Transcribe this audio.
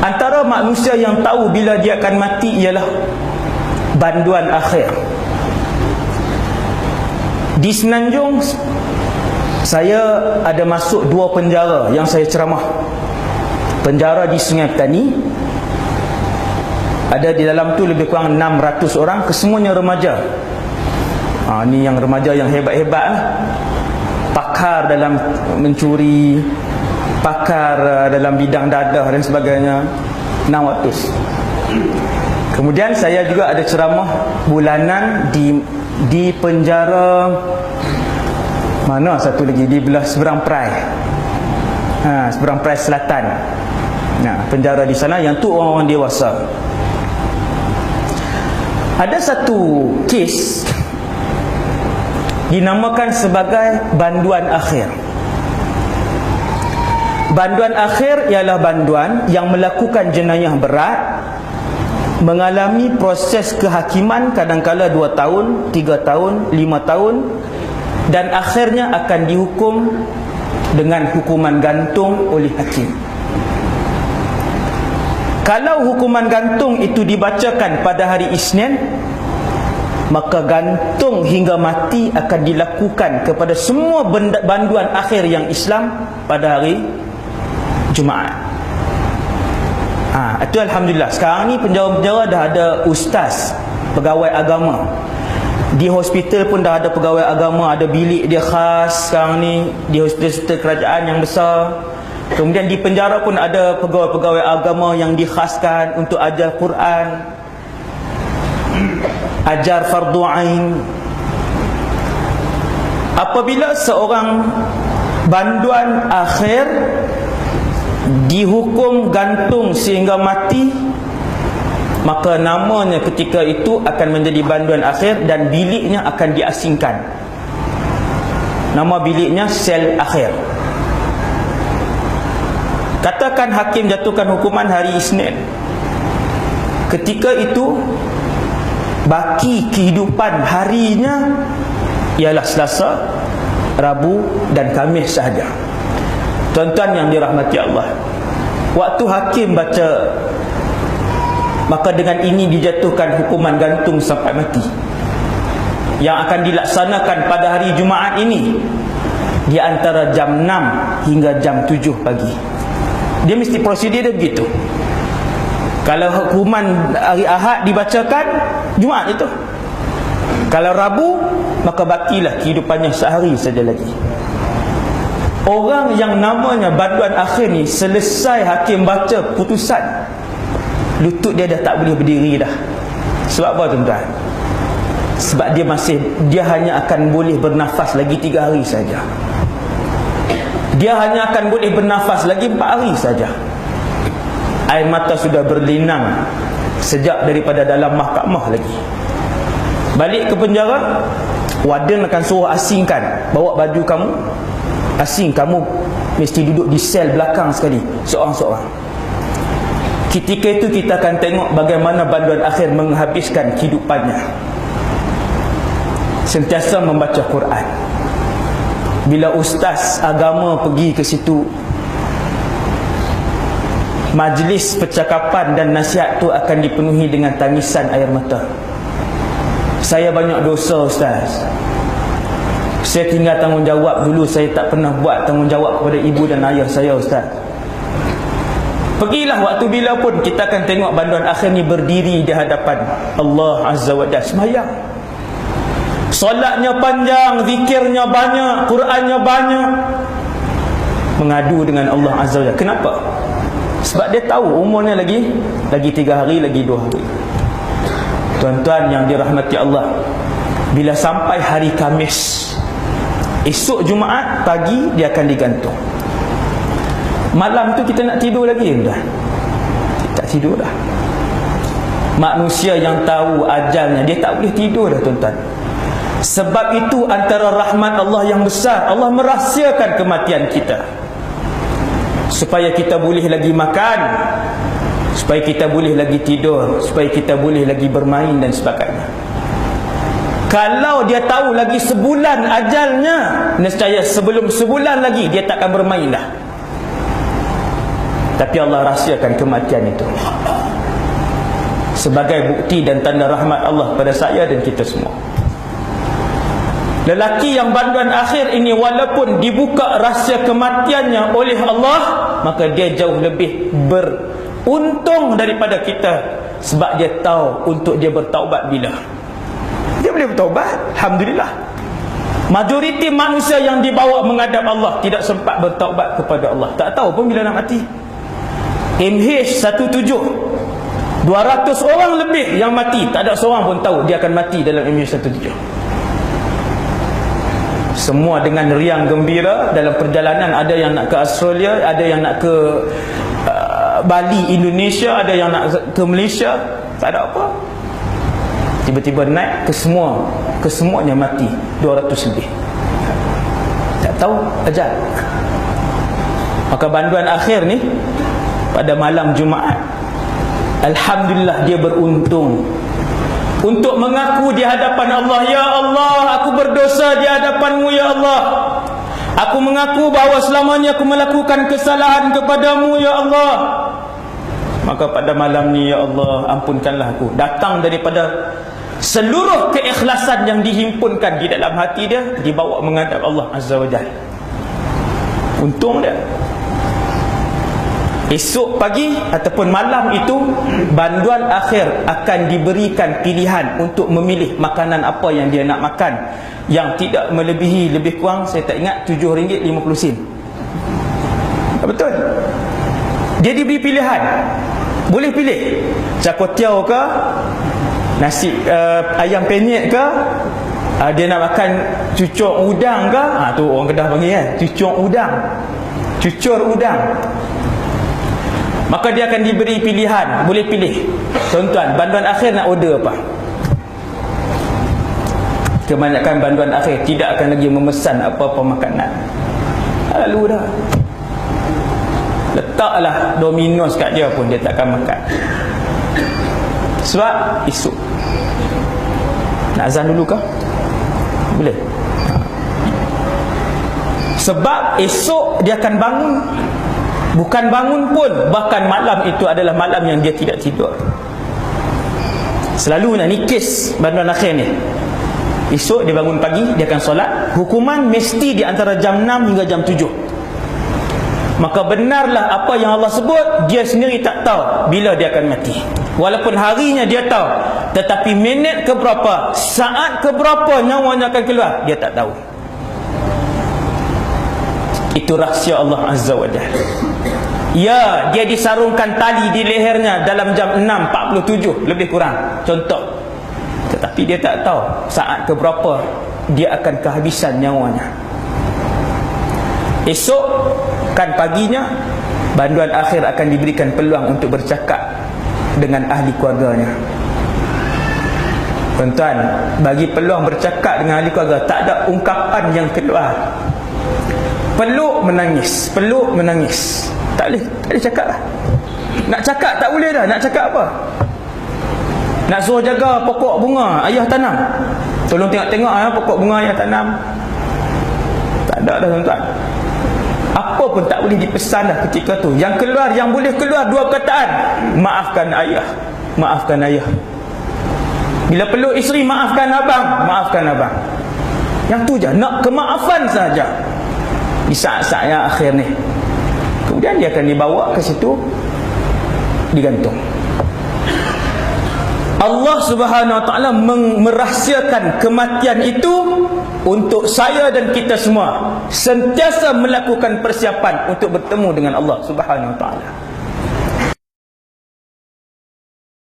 Antara manusia yang tahu bila dia akan mati ialah banduan akhir. Di Semenanjung saya ada masuk 2 penjara yang saya ceramah. Penjara di Sungai Petani, ada di dalam tu lebih kurang 600 orang, kesemuanya remaja. Ni yang remaja yang hebat-hebat lah. Pakar dalam mencuri, pakar dalam bidang dadah dan sebagainya. 600. Kemudian saya juga ada ceramah bulanan di penjara mana satu lagi, di belah seberang Perai, seberang Perai Selatan. Penjara di sana yang tu orang-orang dewasa. Ada satu kes dinamakan sebagai banduan akhir. Banduan akhir ialah banduan yang melakukan jenayah berat, mengalami proses kehakiman kadang-kala 2 tahun, 3 tahun, 5 tahun, dan akhirnya akan dihukum dengan hukuman gantung oleh hakim. Kalau hukuman gantung itu dibacakan pada hari Isnin, maka gantung hingga mati akan dilakukan kepada semua banduan akhir yang Islam pada hari Jumaat. Itu Alhamdulillah. Sekarang ni penjara-penjara dah ada ustaz, pegawai agama. Di hospital pun dah ada pegawai agama, ada bilik dia khas sekarang ni di hospital-hospital kerajaan yang besar. Kemudian di penjara pun ada pegawai-pegawai agama yang dikhaskan untuk ajar Quran, ajar fardu ain. Apabila seorang banduan akhir dihukum gantung sehingga mati, maka namanya ketika itu akan menjadi banduan akhir dan biliknya akan diasingkan. Nama biliknya sel akhir. Katakan hakim jatuhkan hukuman hari Isnin. Ketika itu baki kehidupan harinya ialah Selasa, Rabu dan Khamis sahaja. Tuan-tuan yang dirahmati Allah, waktu hakim baca, maka dengan ini dijatuhkan hukuman gantung sampai mati, yang akan dilaksanakan pada hari Jumaat ini di antara jam 6 hingga jam 7 pagi. Dia mesti prosedur dia begitu. Kalau hukuman hari Ahad dibacakan, Jumaat itu. Kalau Rabu, maka bakilah kehidupannya sehari saja lagi. Orang yang namanya banduan akhir ni, selesai hakim baca putusan, lutut dia dah tak boleh berdiri dah. Sebab apa tuan-tuan? Sebab dia hanya akan boleh bernafas lagi 3 hari saja. Dia hanya akan boleh bernafas lagi 4 hari saja. Air mata sudah berlinang sejak daripada dalam mahkamah lagi. Balik ke penjara, warden akan suruh asingkan, bawa baju kamu, asing kamu mesti duduk di sel belakang sekali, seorang-seorang. Ketika itu kita akan tengok bagaimana banduan akhir menghabiskan kehidupannya, sentiasa membaca Quran. Bila ustaz agama pergi ke situ, majlis percakapan dan nasihat tu akan dipenuhi dengan tangisan air mata. Saya banyak dosa ustaz, saya tinggal tanggungjawab dulu, saya tak pernah buat tanggungjawab kepada ibu dan ayah saya ustaz. Pergilah waktu bila pun, kita akan tengok banduan akhir ni berdiri di hadapan Allah Azza wa Jalla, sembahyang, solatnya panjang, zikirnya banyak, Qurannya banyak, mengadu dengan Allah Azza wa Jalla. Kenapa? Sebab dia tahu umurnya lagi 3 hari, lagi 2 hari. Tuan-tuan yang dirahmati Allah, bila sampai hari Khamis, esok Jumaat pagi dia akan digantung. Malam tu kita nak tidur lagi dah, tak tidur dah. Manusia yang tahu ajalnya, dia tak boleh tidur dah tuan-tuan. Sebab itu antara rahmat Allah yang besar, Allah merahsiakan kematian kita supaya kita boleh lagi makan, supaya kita boleh lagi tidur, supaya kita boleh lagi bermain dan sebagainya. Kalau dia tahu lagi sebulan ajalnya, nescaya sebelum sebulan lagi dia takkan bermain dah. Tapi Allah rahsiakan kematian itu sebagai bukti dan tanda rahmat Allah pada saya dan kita semua. Lelaki yang banduan akhir ini, walaupun dibuka rahsia kematiannya oleh Allah, maka dia jauh lebih beruntung daripada kita, sebab dia tahu untuk dia bertaubat bila dia boleh bertaubat. Alhamdulillah. Majoriti manusia yang dibawa menghadap Allah tidak sempat bertaubat kepada Allah, tak tahu pun bila nak mati. MH17 200 orang lebih yang mati, tak ada seorang pun tahu dia akan mati dalam MH17. Semua dengan riang gembira dalam perjalanan. Ada yang nak ke Australia, ada yang nak ke Bali, Indonesia, ada yang nak ke Malaysia. Tak ada apa, tiba-tiba naik kesemuanya mati. 200 lebih, tak tahu ajal. Maka banduan akhir ni pada malam Jumaat, alhamdulillah dia beruntung untuk mengaku di hadapan Allah, ya Allah, aku berdosa di hadapan-Mu ya Allah. Aku mengaku bahawa selamanya aku melakukan kesalahan kepadamu ya Allah. Maka pada malam ni, ya Allah, ampunkanlah aku. Datang daripada seluruh keikhlasan yang dihimpunkan di dalam hati dia, dibawa menghadap Allah Azza wa Jalla. Untung dia. Esok pagi ataupun malam itu, banduan akhir akan diberikan pilihan untuk memilih makanan apa yang dia nak makan, yang tidak melebihi, lebih kurang saya tak ingat, RM7.50. Betul? Dia diberi pilihan. Boleh pilih cakotiau ke, nasi ayam penyet ke, dia nak makan cucur udang ke. Tu orang Kedah panggil kan, cucur udang. Maka dia akan diberi pilihan, boleh pilih. Tuan-tuan, banduan akhir nak order apa? Kebanyakan banduan akhir tidak akan lagi memesan apa-apa makanan. Lalu dah, letaklah Domino's kat dia pun dia tak akan makan. Sebab esok. Nak azan dulu kah? Boleh. Sebab esok dia akan bangun. Bukan bangun pun, bahkan malam itu adalah malam yang dia tidak tidur. Selalunya ni kes banduan akhir ni. Esok dia bangun pagi, dia akan solat. Hukuman mesti di antara jam 6 hingga jam 7. Maka benarlah apa yang Allah sebut, dia sendiri tak tahu bila dia akan mati. Walaupun harinya dia tahu, tetapi minit ke berapa, saat ke berapa nyawanya akan keluar, dia tak tahu. Itu rahsia Allah Azza wa Jalla. Ya, dia disarungkan tali di lehernya dalam jam 6.47 lebih kurang, contoh. Tetapi dia tak tahu saat ke berapa dia akan kehabisan nyawanya. Esok kan paginya, banduan akhir akan diberikan peluang untuk bercakap dengan ahli keluarganya. Tuan-tuan, bagi peluang bercakap dengan ahli keluarga, tak ada ungkapan yang keluar. Peluk menangis, peluk menangis. Tak boleh cakap lah. Nak cakap tak boleh dah. Nak cakap apa? Nak suruh jaga pokok bunga ayah tanam, tolong tengok-tengok pokok bunga ayah tanam. Tak ada dah tuan-tuan. Apa pun tak boleh dipesan dah ketika tu. Yang keluar, yang boleh keluar dua perkataan, maafkan ayah, maafkan ayah. Bila peluk isteri, maafkan abang, maafkan abang. Yang tu je, nak kemaafan saja di saat-saat yang akhir ni. Kemudian dia akan dibawa ke situ, digantung. Allah Subhanahu Wa Taala merahsiakan kematian itu untuk saya dan kita semua sentiasa melakukan persiapan untuk bertemu dengan Allah Subhanahu Wa Taala.